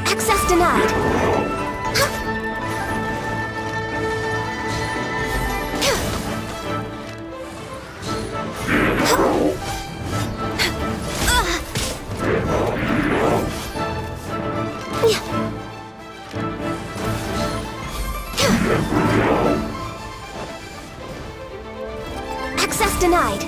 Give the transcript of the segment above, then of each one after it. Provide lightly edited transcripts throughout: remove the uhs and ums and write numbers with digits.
Access denied. Access denied.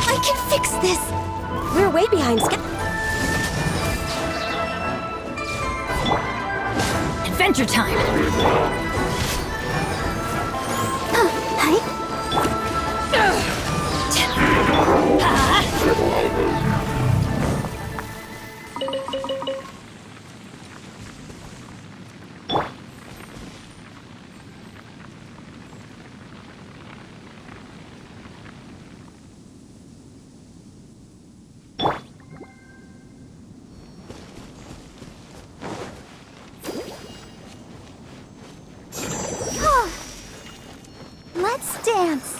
I can fix this. We're way behind schedule. Adventure time! Let's dance.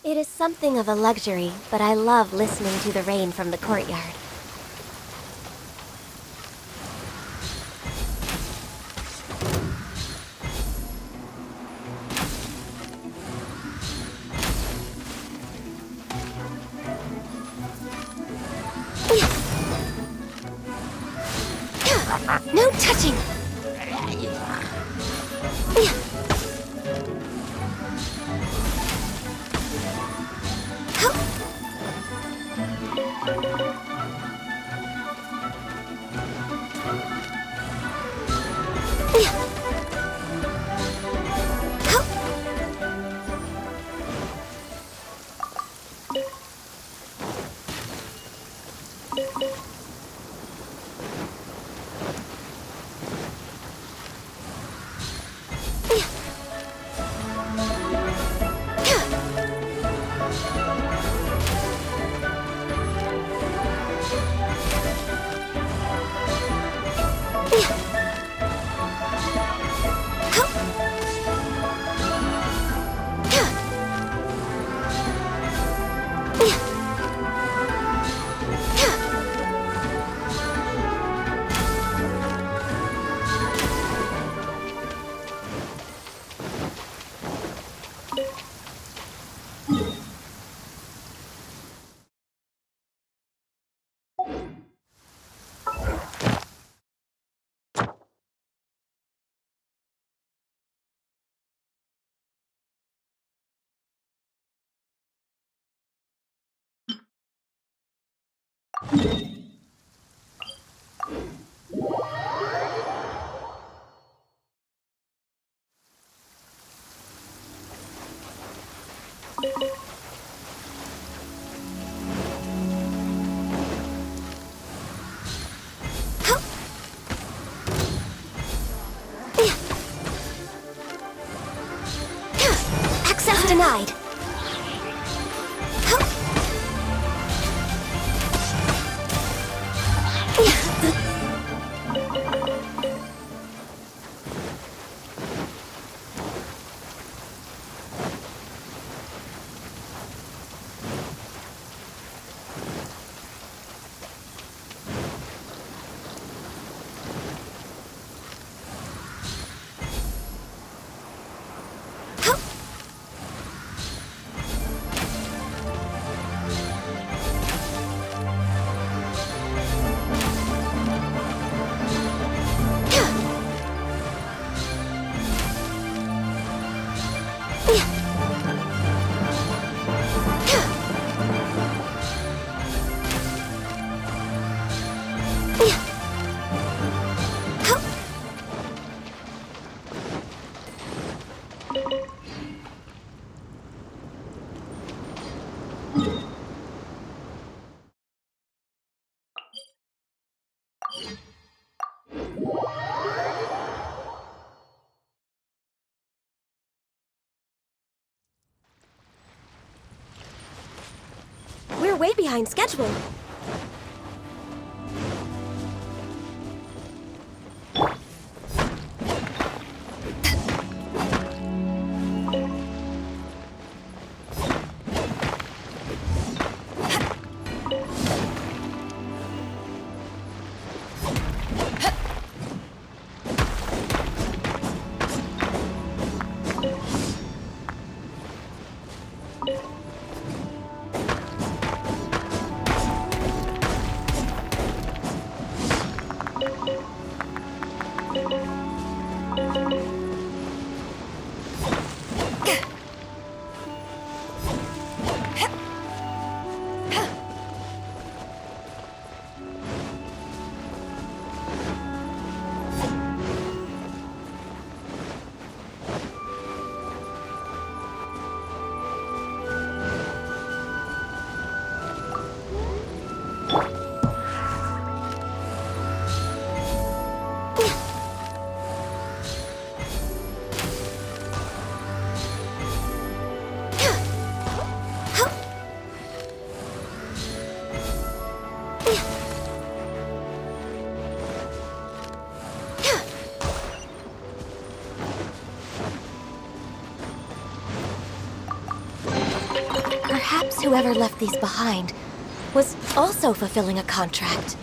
It is something of a luxury, but I love listening to the rain from the courtyard. No touching! Access denied. We're way behind schedule. Perhaps whoever left these behind was also fulfilling a contract.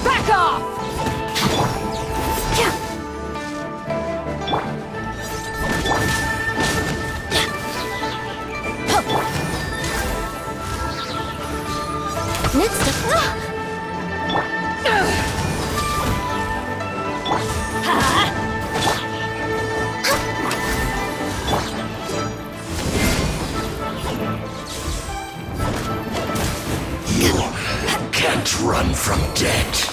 Back off! Next up... Can't run from death.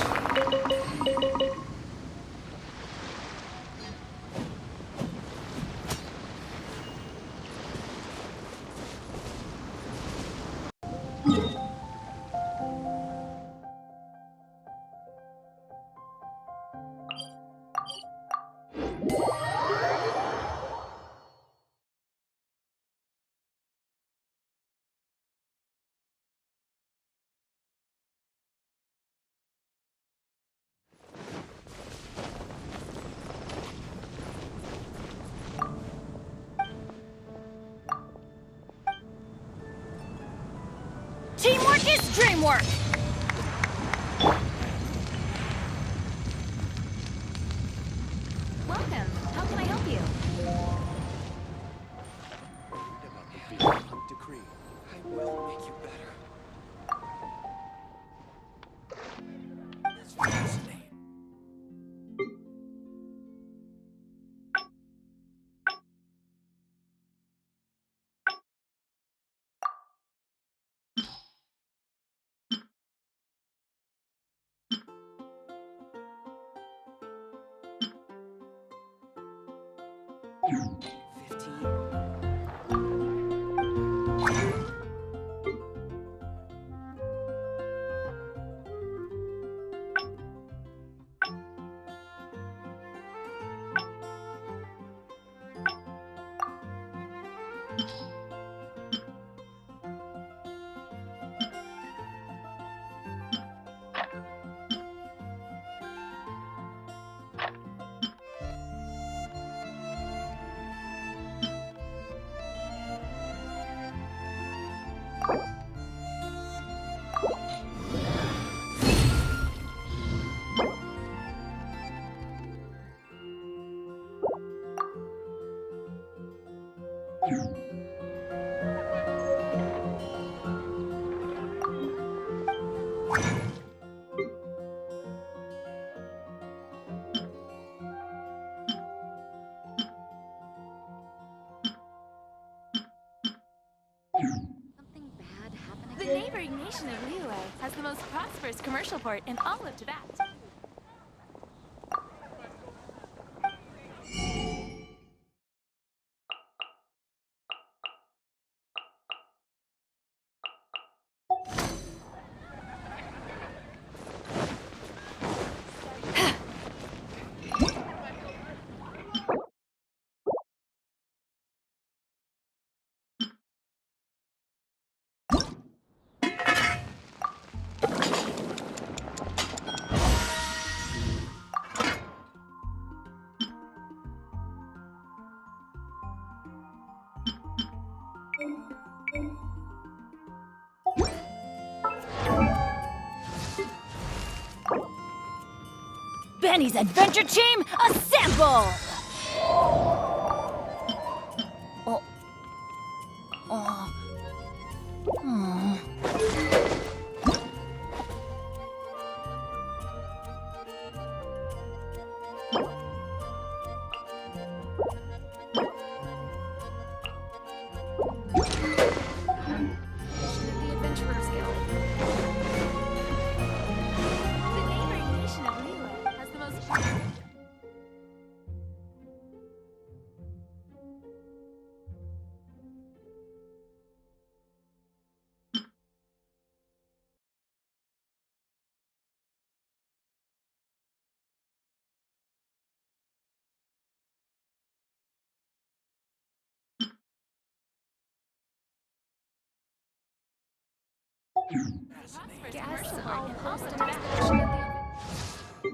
Teamwork is dreamwork! Welcome. How can I help you? Decree. I will make you better. It's fascinating. Something bad happening? The neighboring nation of Liyue has the most prosperous commercial port in all of Tibet. Benny's adventure team, assemble! Oh. Oh. The Adventurers Guild. The neighboring nation of Liyue has the most... Guess I'll post a destination at the...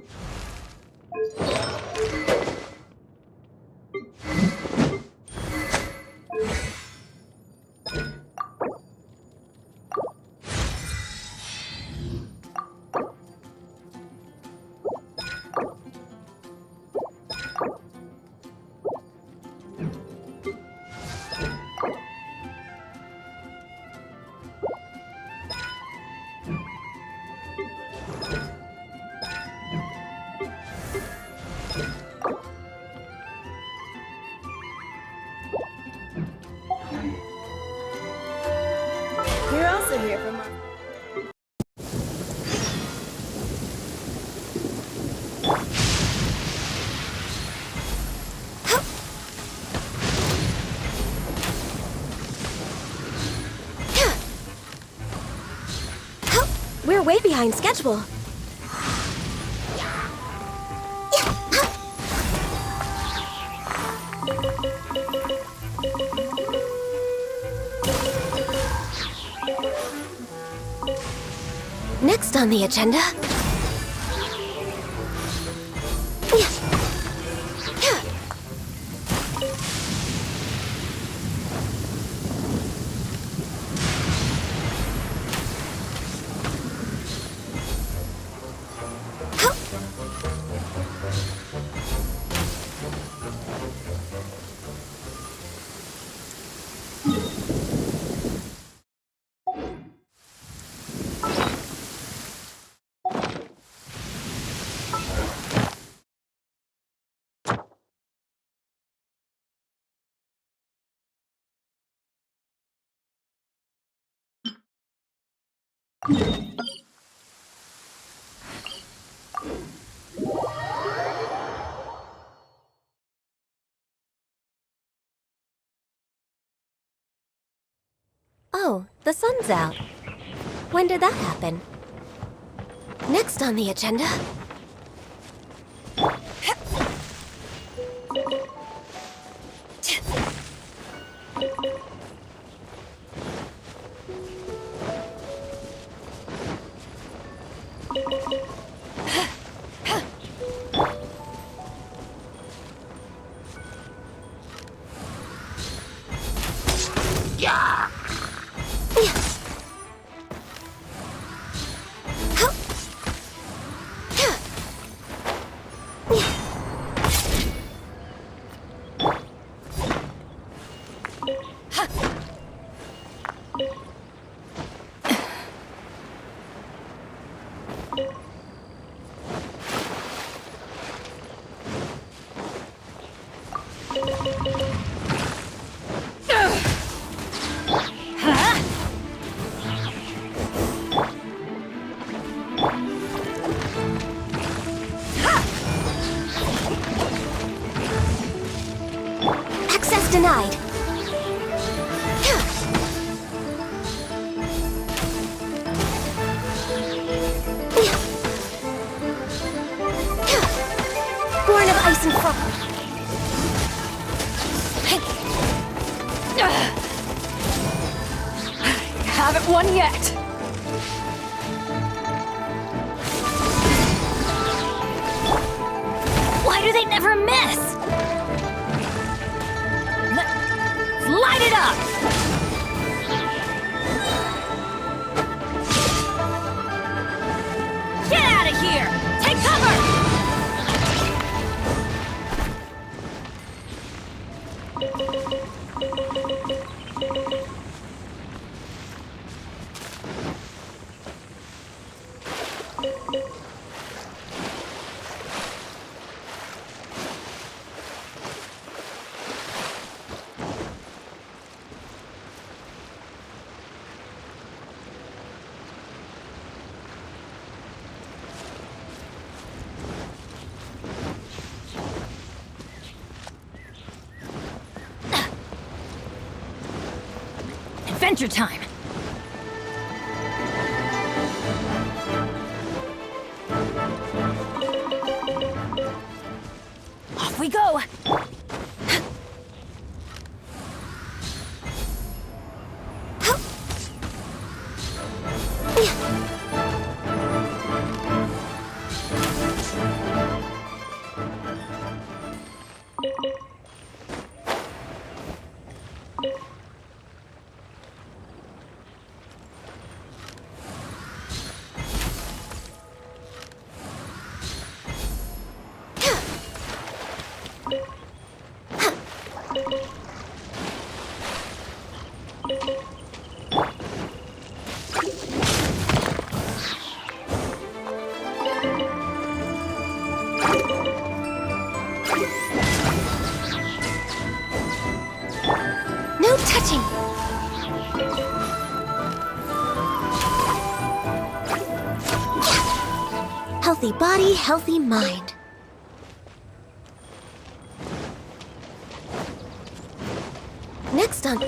You're also here for Mark. We're way behind schedule. Next on the agenda... Oh, the sun's out. When did that happen? Next on the agenda... Access denied. Born of ice and frost. Haven't won yet. Why do they never miss? Light it up! Get out of here! Take cover! Adventure time! Off we go! No touching! Healthy body, healthy mind. Next on...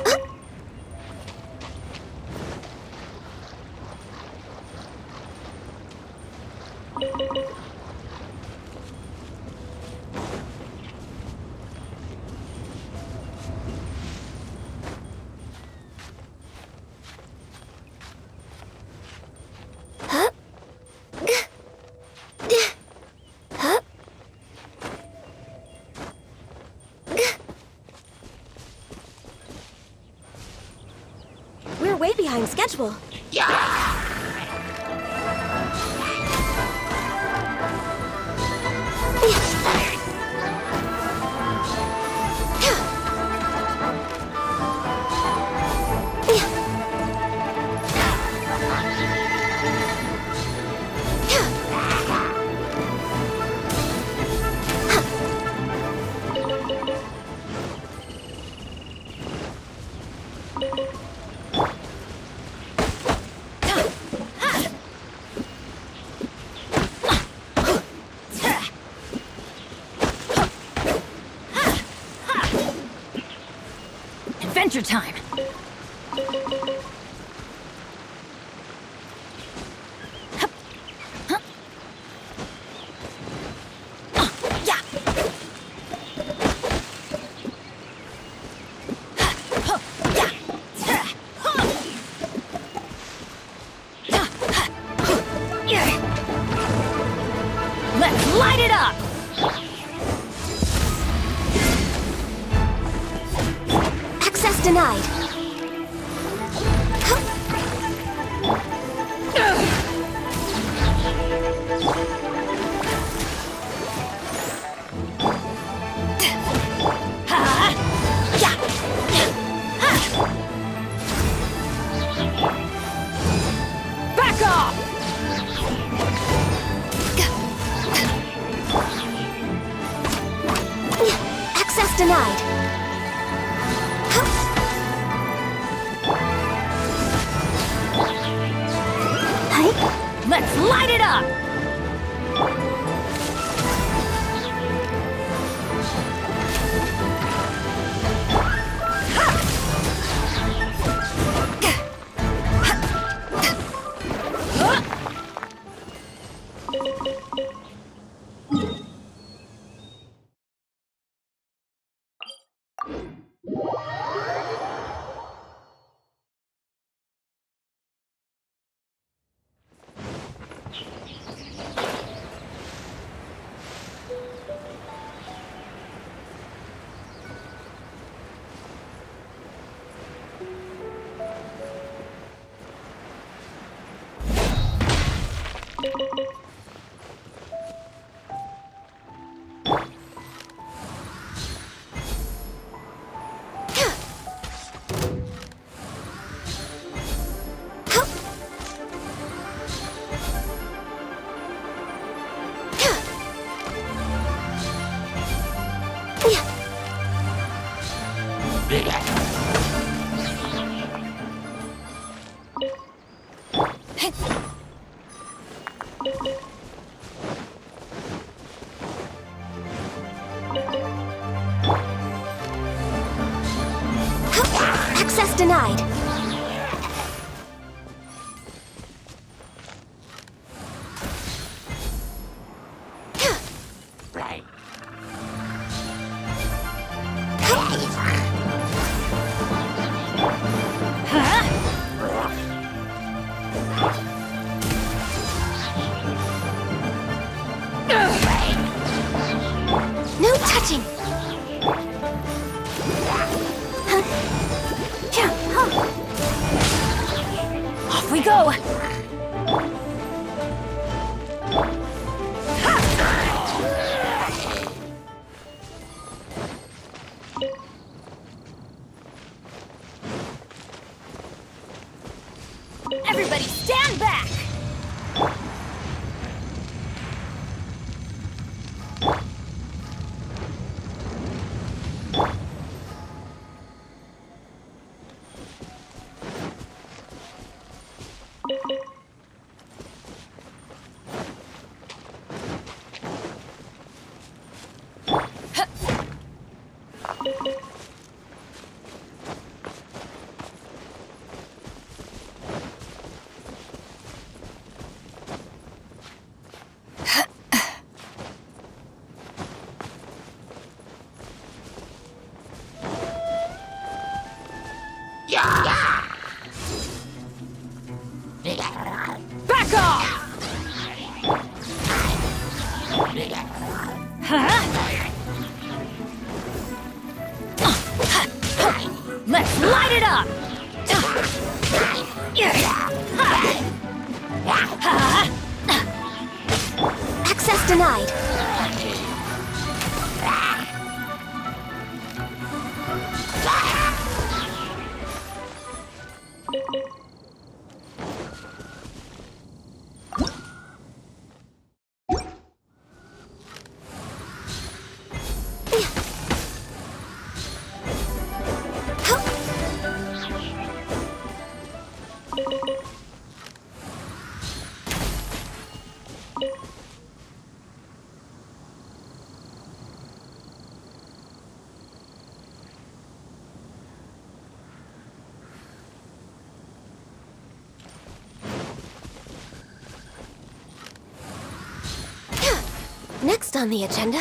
We're way behind schedule. Adventure time! Hup. Huh. Yeah. Huh. Yeah. Huh. Yeah. Let's light it up! Access denied. Back off! Access denied. Let's light it up! Access denied. No touching. Off we go! Everybody stand back! Back off! Let's light it up! Access denied. Next on the agenda...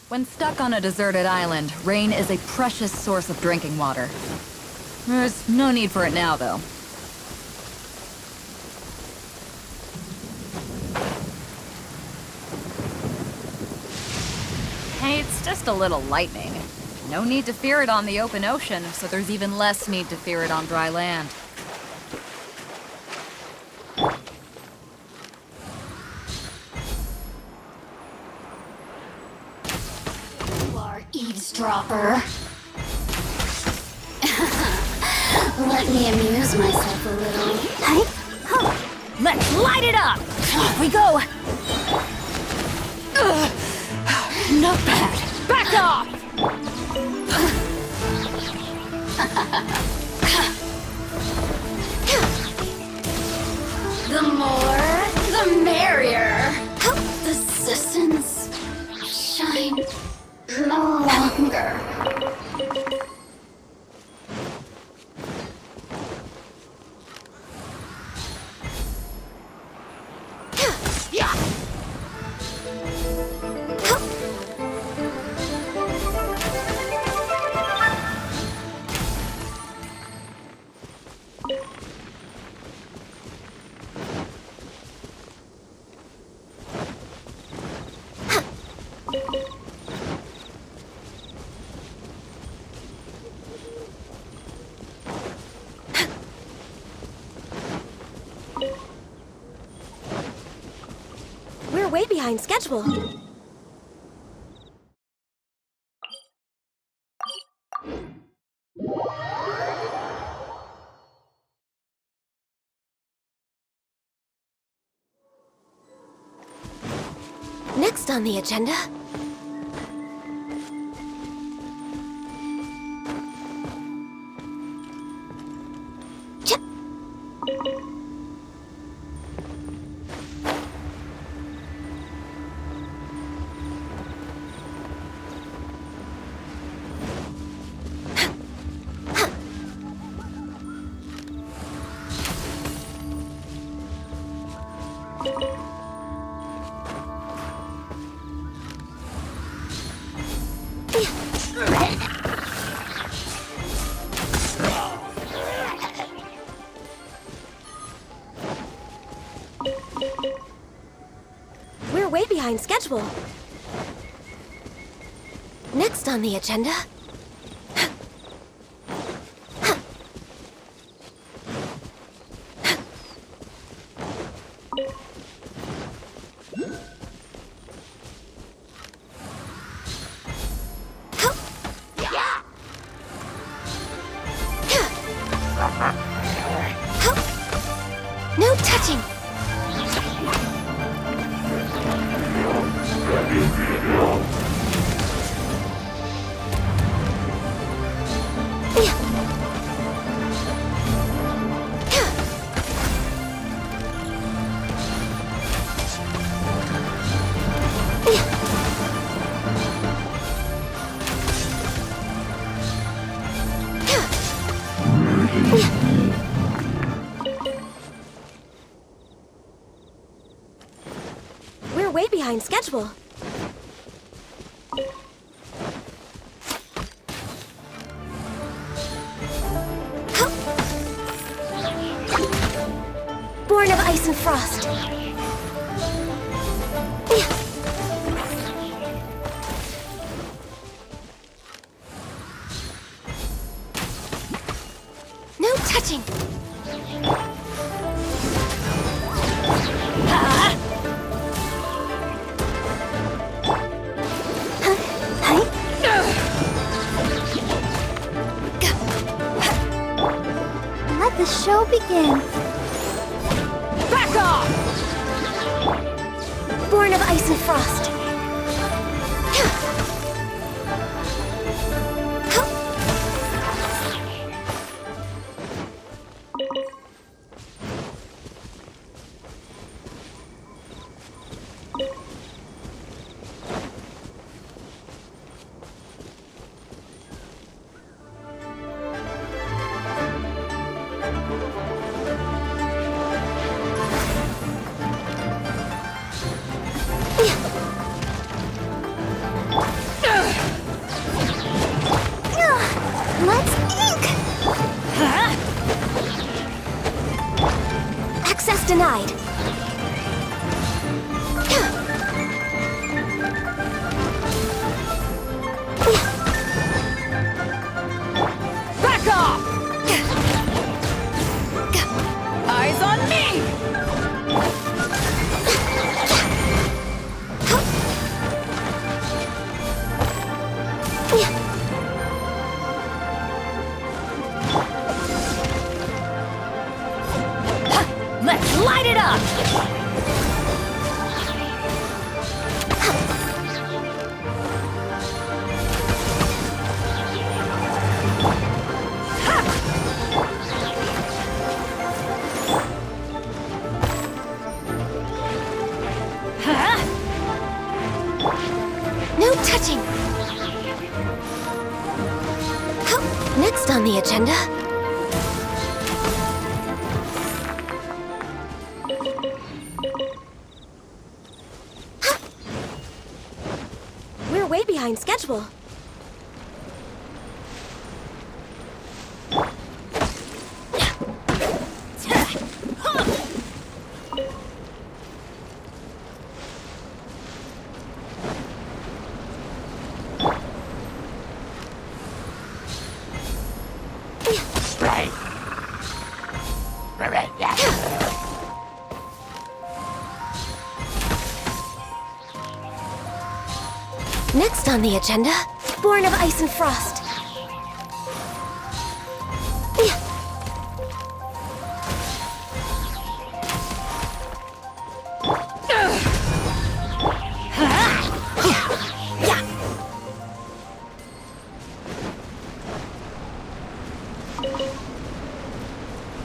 When stuck on a deserted island, rain is a precious source of drinking water. There's no need for it now, though. Hey, it's just a little lightning. No need to fear it on the open ocean, so there's even less need to fear it on dry land. Eavesdropper. Let me amuse myself a little. Let's light it up! Off we go! Not bad. Back off! The more, the merrier. The citizens shine no longer. We're way behind schedule. Next on the agenda... We're way behind schedule. Next on the agenda... No touching! We're way behind schedule. Born of ice and frost. No touching. Let the show begin. Back off! Born of ice and frost. Access denied. Back off! Eyes on me! Let's light it up! No touching! Next on the agenda... We're way behind schedule. Next on the agenda, Born of Ice and Frost.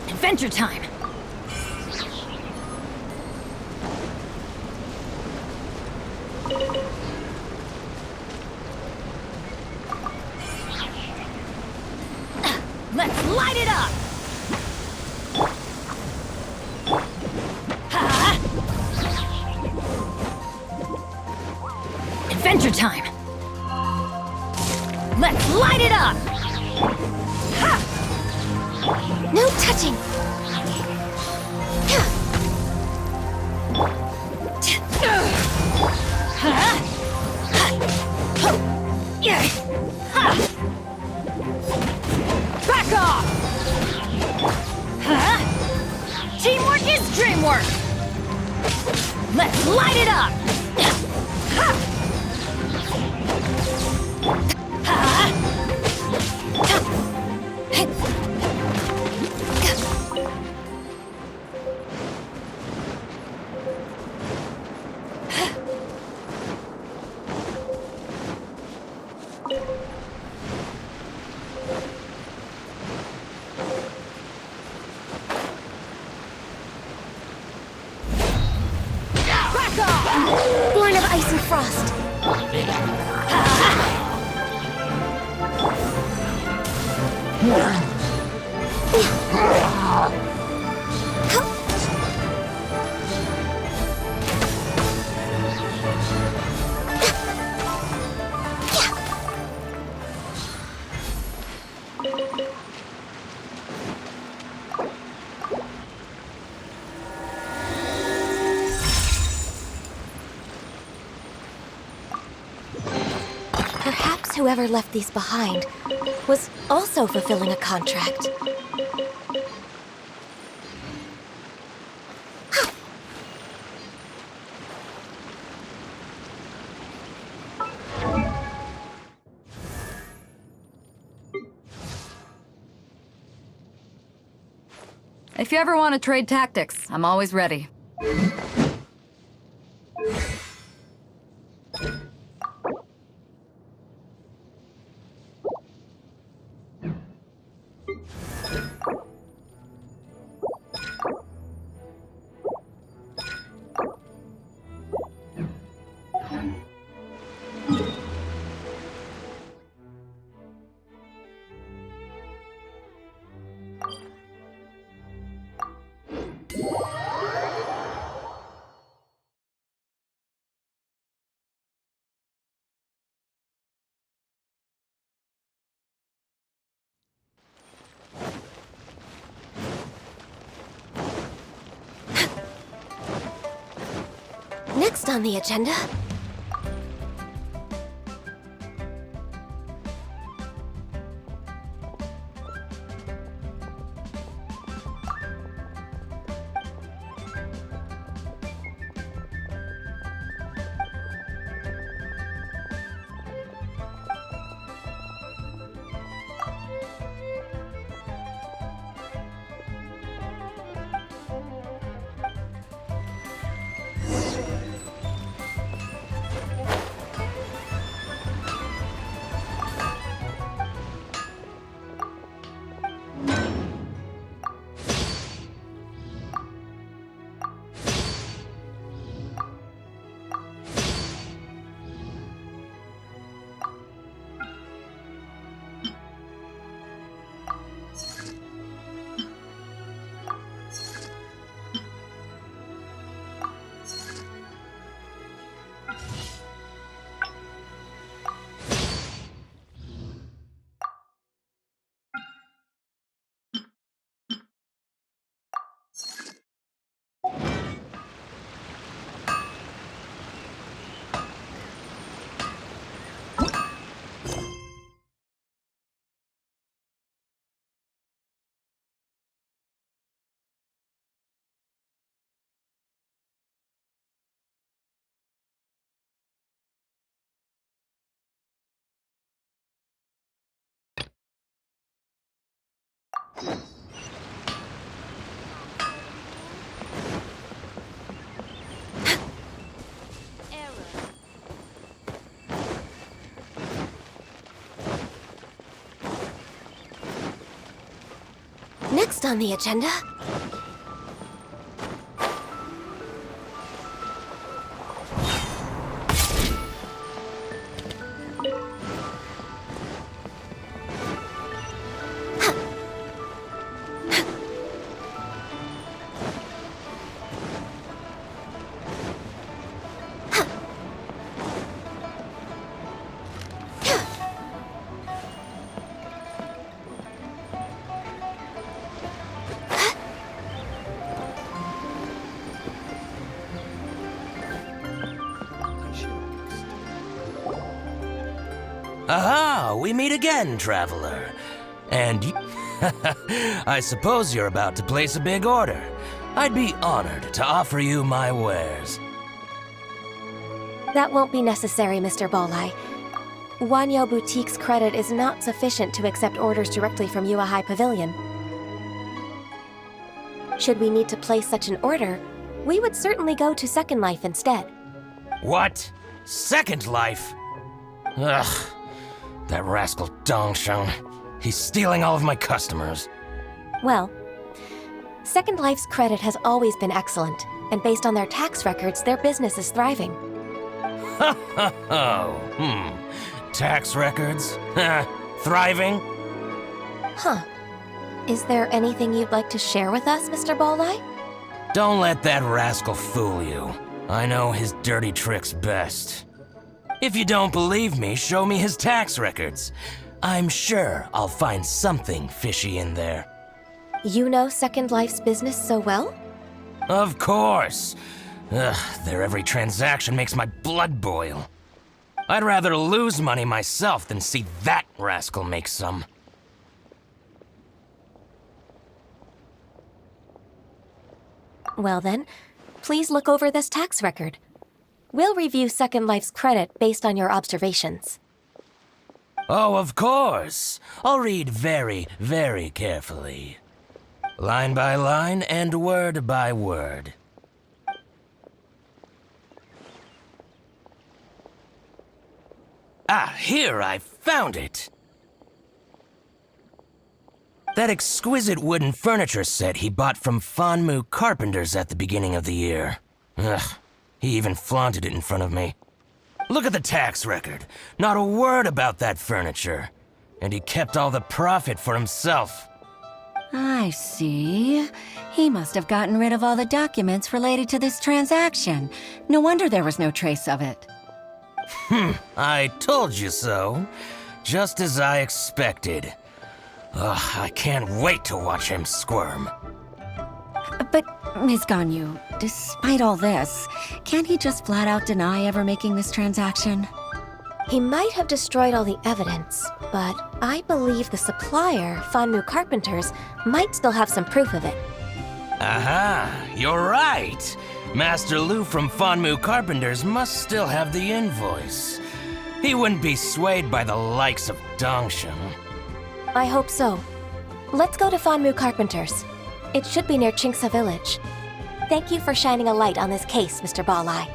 Adventure time! Let's light it up! Adventure time! Let's light it up! No touching! Back off! Teamwork is dreamwork! Let's light it up! Born of Ice and Frost. Perhaps whoever left these behind was also fulfilling a contract. If you ever want to trade tactics, I'm always ready. Next on the agenda... Next on the agenda... Aha! We meet again, traveler. And I suppose you're about to place a big order. I'd be honored to offer you my wares. That won't be necessary, Mr. Bolai. Wanyo Boutique's credit is not sufficient to accept orders directly from Yuahai Pavilion. Should we need to place such an order, we would certainly go to Second Life instead. What? Second Life? Ugh. That rascal Dongsheng. He's stealing all of my customers. Well, Second Life's credit has always been excellent, and based on their tax records, their business is thriving. Tax records? Thriving? Huh. Is there anything you'd like to share with us, Mr. Bolai? Don't let that rascal fool you. I know his dirty tricks best. If you don't believe me, show me his tax records. I'm sure I'll find something fishy in there. You know Second Life's business so well? Of course. Their every transaction makes my blood boil. I'd rather lose money myself than see that rascal make some. Well then, please look over this tax record. We'll review Second Life's credit based on your observations. Oh, of course. I'll read very, very carefully. Line by line and word by word. Ah, here, I found it! That exquisite wooden furniture set he bought from Fanmu Carpenters at the beginning of the year. Ugh, he even flaunted it in front of me. Look at the tax record. Not a word about that furniture. And he kept all the profit for himself. I see. He must have gotten rid of all the documents related to this transaction. No wonder there was no trace of it. I told you so. Just as I expected. Ugh, I can't wait to watch him squirm. But, Ms. Ganyu, despite all this, can't he just flat out deny ever making this transaction? He might have destroyed all the evidence, but I believe the supplier, Fanmu Carpenters, might still have some proof of it. Aha, you're right. Master Lu from Fanmu Carpenters must still have the invoice. He wouldn't be swayed by the likes of Dongsheng. I hope so. Let's go to Fanmu Carpenters. It should be near Chingsa Village. Thank you for shining a light on this case, Mr. Balai.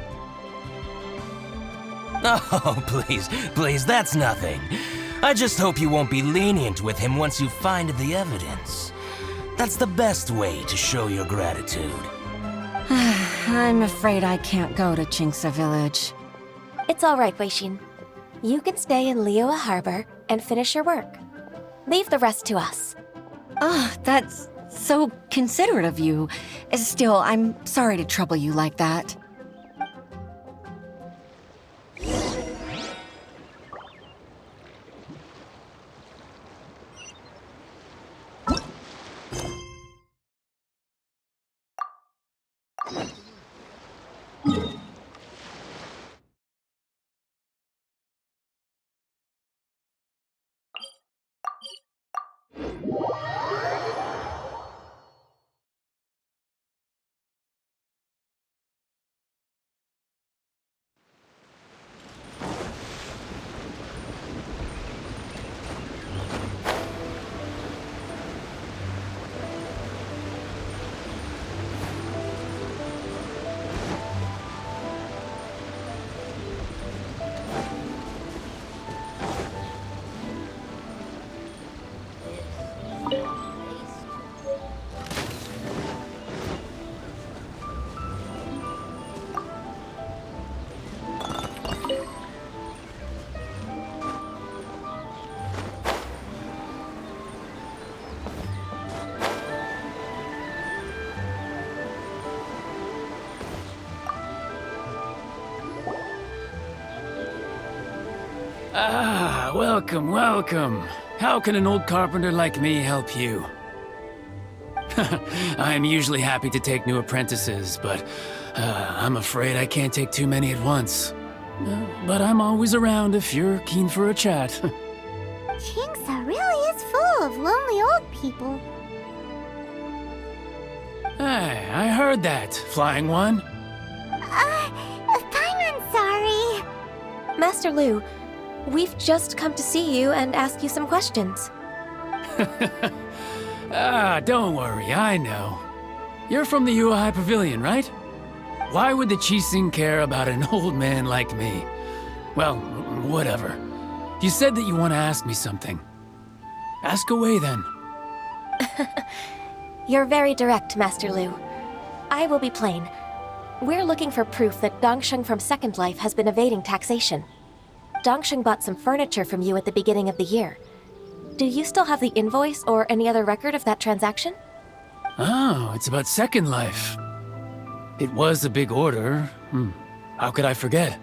Oh, please, that's nothing. I just hope you won't be lenient with him once you find the evidence. That's the best way to show your gratitude. I'm afraid I can't go to Chingsa Village. It's all right, Weishin. You can stay in Liyue Harbor and finish your work. Leave the rest to us. Oh, that's so considerate of you. Still, I'm sorry to trouble you like that. Ah, welcome, welcome. How can an old carpenter like me help you? I'm usually happy to take new apprentices, but I'm afraid I can't take too many at once. But I'm always around if you're keen for a chat. Chingsa really is full of lonely old people. Hey, I heard that, Flying One. Paimon, sorry. Master Lu, we've just come to see you and ask you some questions. Don't worry, I know. You're from the Yuehai Pavilion, right? Why would the Qixing care about an old man like me? Well, whatever. You said that you want to ask me something. Ask away, then. You're very direct, Master Lu. I will be plain. We're looking for proof that Dongsheng from Second Life has been evading taxation. Dongsheng bought some furniture from you at the beginning of the year. Do you still have the invoice or any other record of that transaction? Oh, it's about Second Life. It was a big order. How could I forget?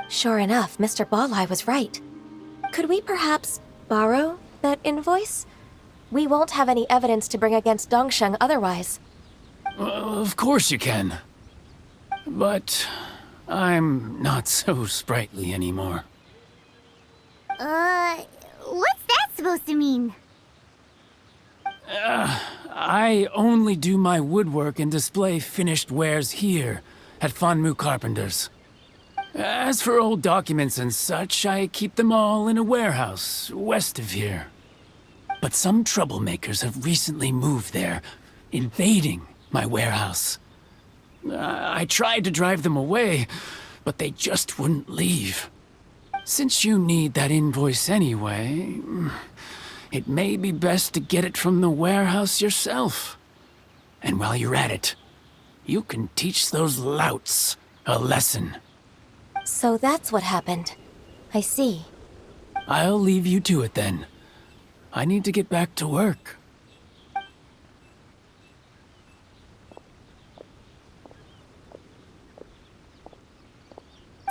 Sure enough, Mr. Balai was right. Could we perhaps borrow that invoice? We won't have any evidence to bring against Dongsheng otherwise. Of course you can. But I'm not so sprightly anymore. What's that supposed to mean? I only do my woodwork and display finished wares here at Fanmu Carpenters. As for old documents and such, I keep them all in a warehouse west of here. But some troublemakers have recently moved there, invading my warehouse. I tried to drive them away, but they just wouldn't leave. Since you need that invoice anyway, it may be best to get it from the warehouse yourself. And while you're at it, you can teach those louts a lesson. So that's what happened. I see. I'll leave you to it then. I need to get back to work.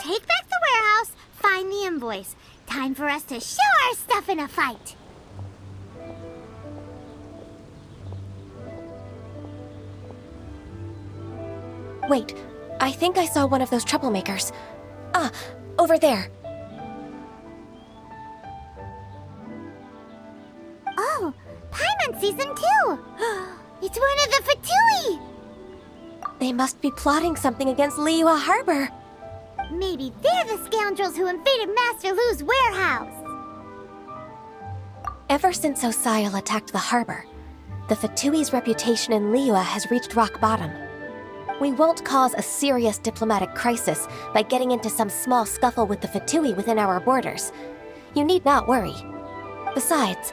Take back the warehouse, find the invoice. Time for us to show our stuff in a fight. Wait, I think I saw one of those troublemakers. Ah, over there. Oh, Paimon sees him too! It's one of the Fatui! They must be plotting something against Liyue Harbor. Maybe they're the scoundrels who invaded Master Lu's warehouse! Ever since Osial attacked the harbor, the Fatui's reputation in Liyue has reached rock bottom. We won't cause a serious diplomatic crisis by getting into some small scuffle with the Fatui within our borders. You need not worry. Besides,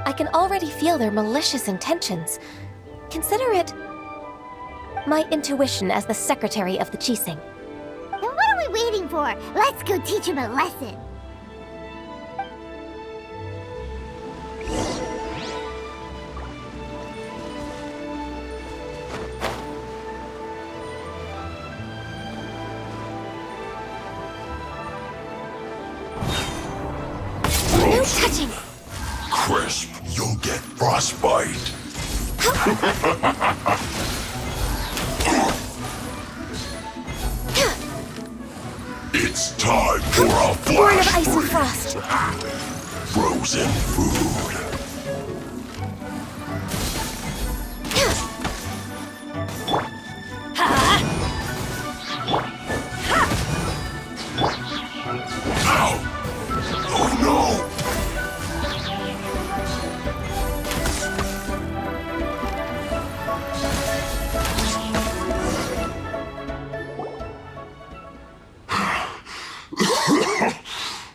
I can already feel their malicious intentions. Consider it my intuition as the secretary of the Qixing. Then what are we waiting for? Let's go teach him a lesson! No touching! Crisp, you'll get frostbite. It's time for a Born of flash ice and freeze. frost. Frozen food. Ow! Oh no!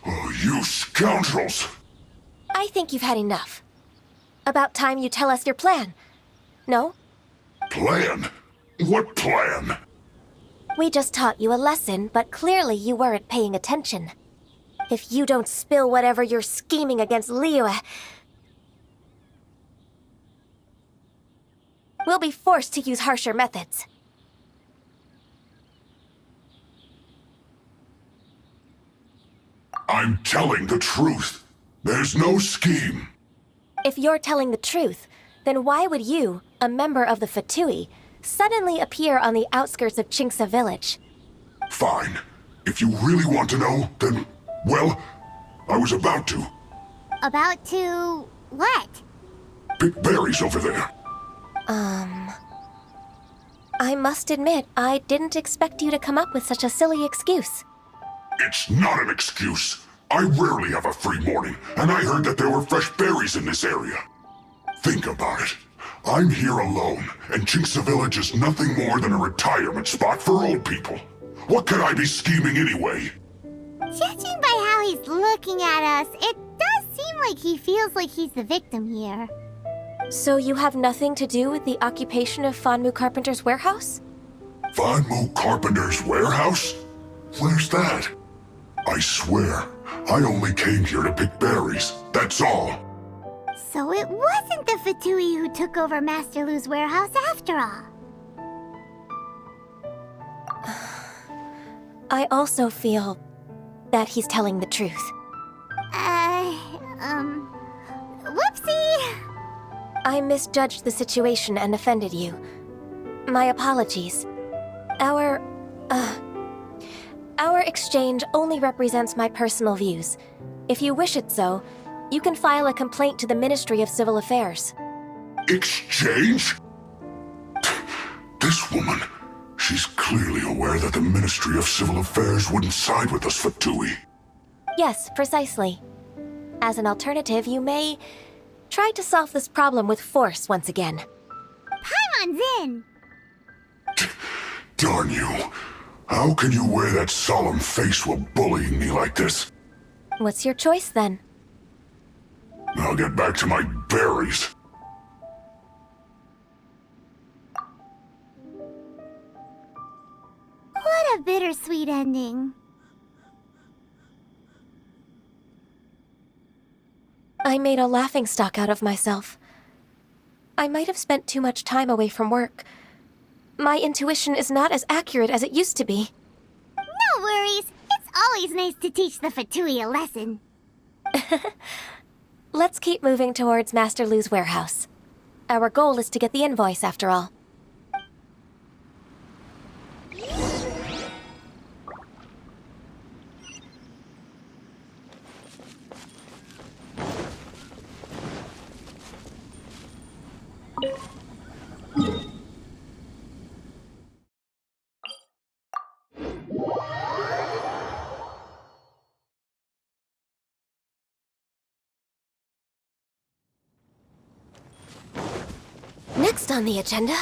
Oh, you scoundrels! I think you've had enough. About time you tell us your plan. No? Plan? What plan? We just taught you a lesson, but clearly you weren't paying attention. If you don't spill whatever you're scheming against Liyue, we'll be forced to use harsher methods. I'm telling the truth. There's no scheme. If you're telling the truth, then why would you, a member of the Fatui, suddenly appear on the outskirts of Qingce village? Fine. If you really want to know, then, well, I was about to. About to... what? Pick berries over there. I must admit, I didn't expect you to come up with such a silly excuse. It's not an excuse. I rarely have a free morning, and I heard that there were fresh berries in this area. Think about it. I'm here alone, and Qingce Village is nothing more than a retirement spot for old people. What could I be scheming anyway? Judging by how he's looking at us, it does seem like he feels like he's the victim here. So you have nothing to do with the occupation of Fanmu Carpenter's warehouse? Fanmu Carpenter's warehouse? Where's that? I swear, I only came here to pick berries, that's all. So it wasn't the Fatui who took over Master Lu's warehouse after all. I also feel that he's telling the truth. Whoopsie! I misjudged the situation and offended you. My apologies. Our exchange only represents my personal views. If you wish it so, you can file a complaint to the Ministry of Civil Affairs. Exchange? This woman, she's clearly aware that the Ministry of Civil Affairs wouldn't side with us, Fatui. Yes, precisely. As an alternative, you may try to solve this problem with force once again. Paimon's in! Darn you. How can you wear that solemn face while bullying me like this? What's your choice, then? I'll get back to my berries. What a bittersweet ending. I made a laughingstock out of myself. I might have spent too much time away from work. My intuition is not as accurate as it used to be. No worries. It's always nice to teach the Fatui a lesson. Let's keep moving towards Master Lu's warehouse. Our goal is to get the invoice, after all. Next on the agenda...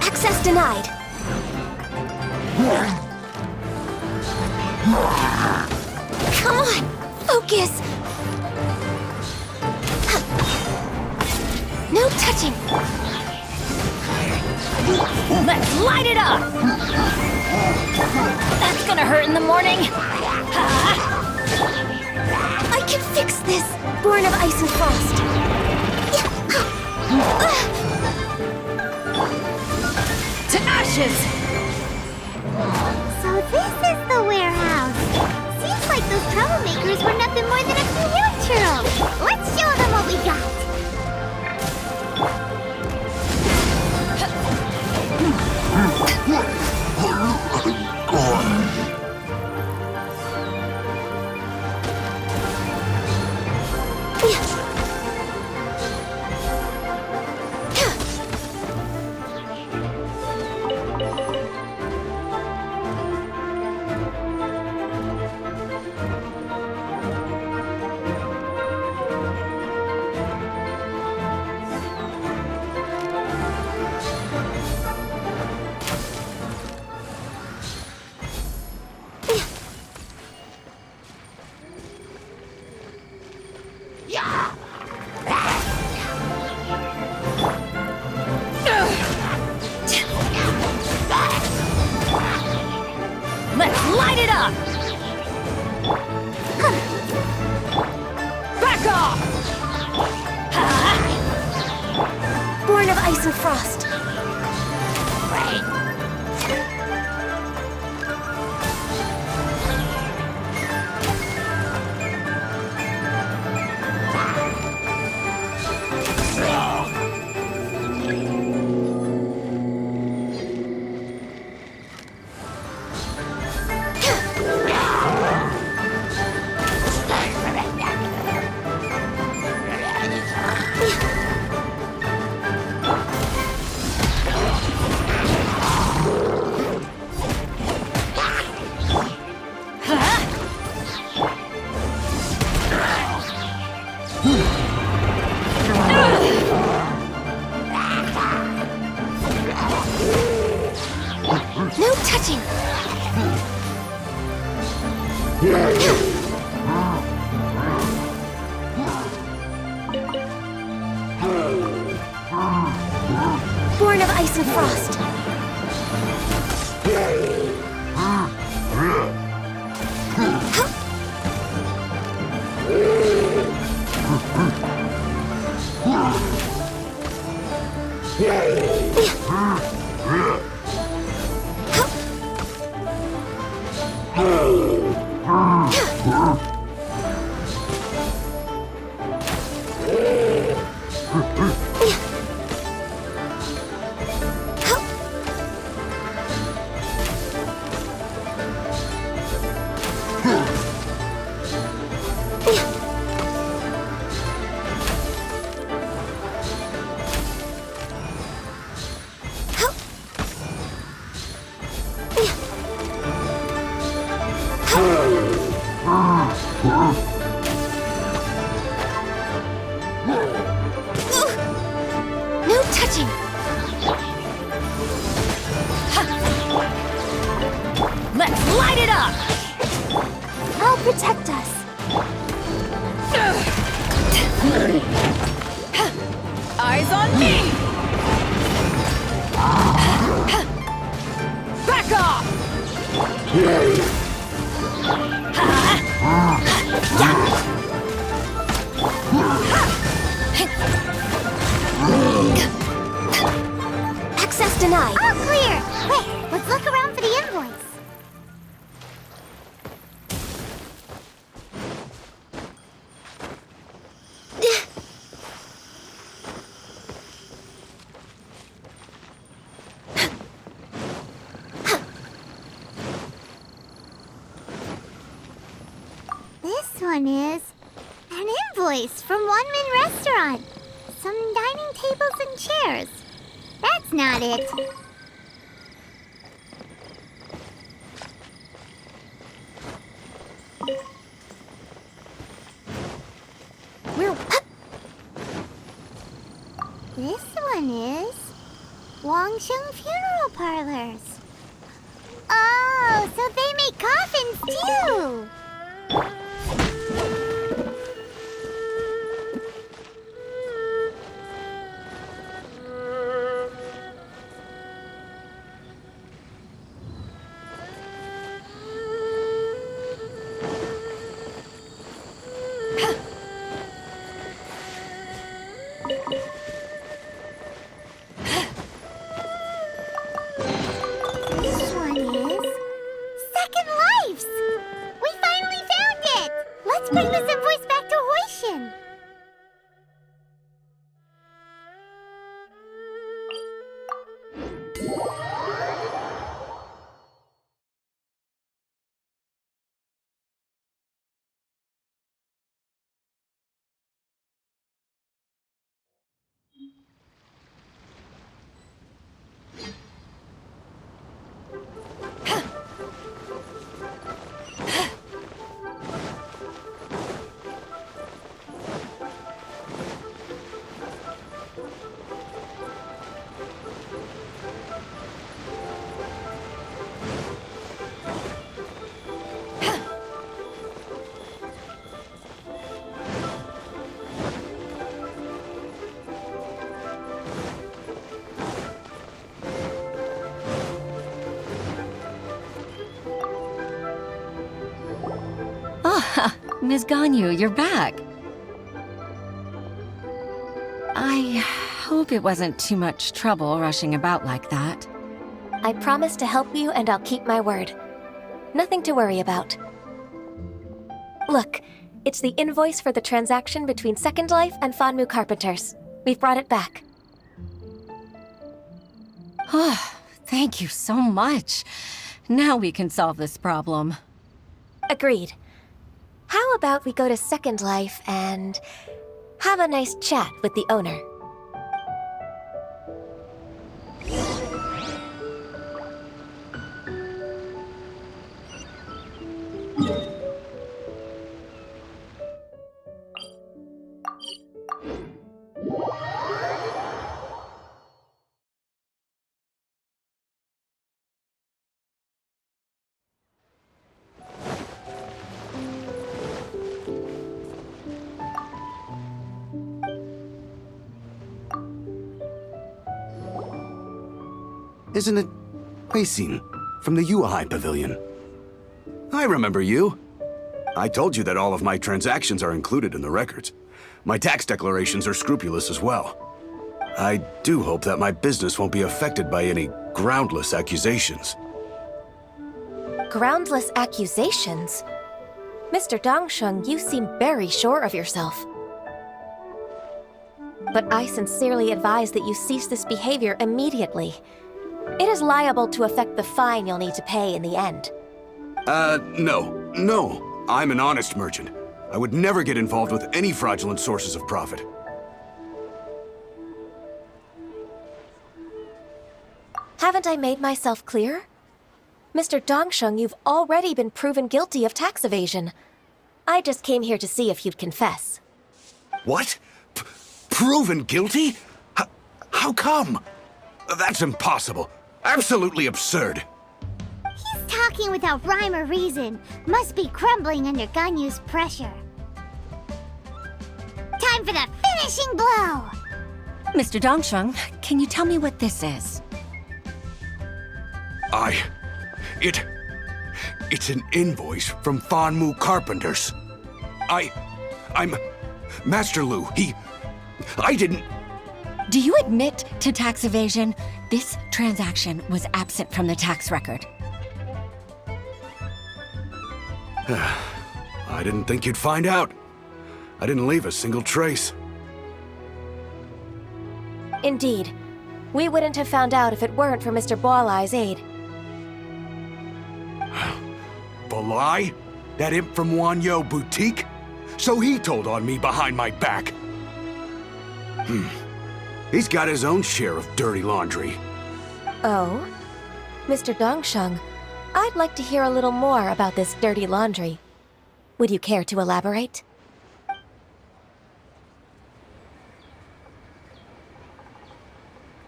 Access denied. Come on, focus. No touching. Let's light it up! That's gonna hurt in the morning. I can fix this. Born of ice and frost. To ashes! So this is the warehouse. Seems like those troublemakers were nothing more than a few hill churros. Let's show them what we got. Let's light it up! Back off! Born of ice and frost. No touching! Born of ice and frost. No touching! Let's light it up! I'll protect us. Eyes on me! Back Access denied. All clear! Wait, let's look around for the invoice. This one is an invoice from One Min Restaurant. Some dining tables and chairs. That's not it. This one is Wangsheng Funeral Parlors. Oh, so they make coffins too. This one is Second Lives. We finally found it. Let's bring this invoice back to Hoishin. Ms. Ganyu, you're back. I hope it wasn't too much trouble rushing about like that. I promise to help you and I'll keep my word. Nothing to worry about. Look, it's the invoice for the transaction between Second Life and Fanmu Carpenters. We've brought it back. Oh, thank you so much. Now we can solve this problem. Agreed. How about we go to Second Life and have a nice chat with the owner? Isn't it Huixin from the Yuehai Pavilion? I remember you. I told you that all of my transactions are included in the records. My tax declarations are scrupulous as well. I do hope that my business won't be affected by any groundless accusations. Groundless accusations? Mr. Dongsheng, you seem very sure of yourself. But I sincerely advise that you cease this behavior immediately. It is liable to affect the fine you'll need to pay in the end. No. I'm an honest merchant. I would never get involved with any fraudulent sources of profit. Haven't I made myself clear? Mr. Dongsheng, you've already been proven guilty of tax evasion. I just came here to see if you'd confess. What? Proven guilty? How come? That's impossible. Absolutely absurd. He's talking without rhyme or reason. Must be crumbling under Ganyu's pressure. Time for the finishing blow! Mr. Dongsheng, can you tell me what this is? It's an invoice from Fanmu Carpenters. I'm... Master Lu, I didn't... Do you admit to tax evasion? This transaction was absent from the tax record. I didn't think you'd find out. I didn't leave a single trace. Indeed. We wouldn't have found out if it weren't for Mr. Boalai's aid. Balai? That imp from Wanyo Boutique? So he told on me behind my back. He's got his own share of dirty laundry. Oh? Mr. Dongsheng, I'd like to hear a little more about this dirty laundry. Would you care to elaborate?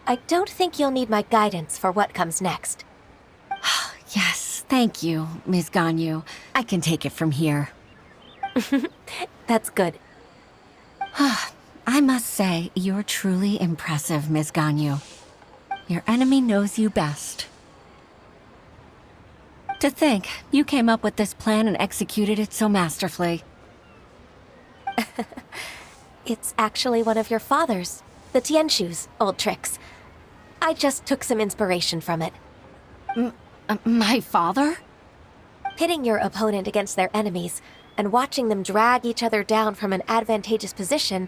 I don't think you'll need my guidance for what comes next. Yes, thank you, Ms. Ganyu. I can take it from here. That's good. I must say, you're truly impressive, Ms. Ganyu. Your enemy knows you best. To think, you came up with this plan and executed it so masterfully. It's actually one of your father's, the Tianshu's, old tricks. I just took some inspiration from it. My father? Pitting your opponent against their enemies and watching them drag each other down from an advantageous position,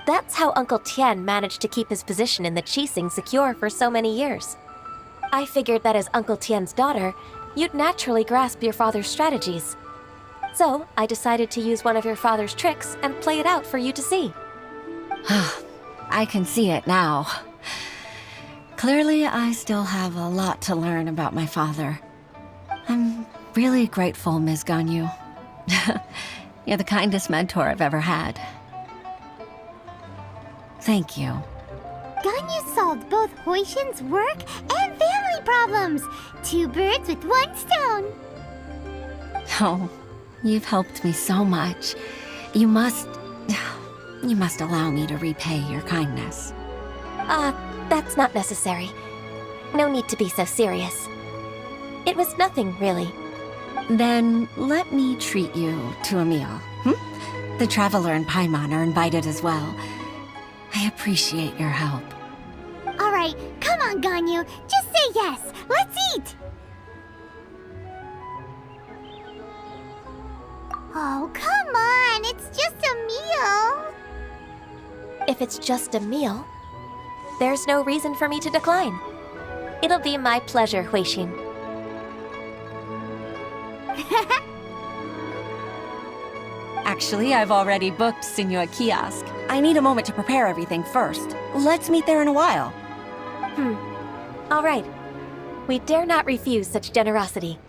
that's how Uncle Tian managed to keep his position in the Qixing secure for so many years. I figured that as Uncle Tian's daughter, you'd naturally grasp your father's strategies. So, I decided to use one of your father's tricks and play it out for you to see. I can see it now. Clearly, I still have a lot to learn about my father. I'm really grateful, Ms. Ganyu. You're the kindest mentor I've ever had. Thank you. Ganyu solved both Huixin's work and family problems. 2 birds with 1 stone. Oh, you've helped me so much. You must allow me to repay your kindness. That's not necessary. No need to be so serious. It was nothing, really. Then let me treat you to a meal. The Traveler and Paimon are invited as well. I appreciate your help. All right, come on, Ganyu. Just say yes. Let's eat. Oh, come on. It's just a meal. If it's just a meal, there's no reason for me to decline. It'll be my pleasure, Huixin. Actually, I've already booked Senor Kiosk. I need a moment to prepare everything first. Let's meet there in a while. All right. We dare not refuse such generosity.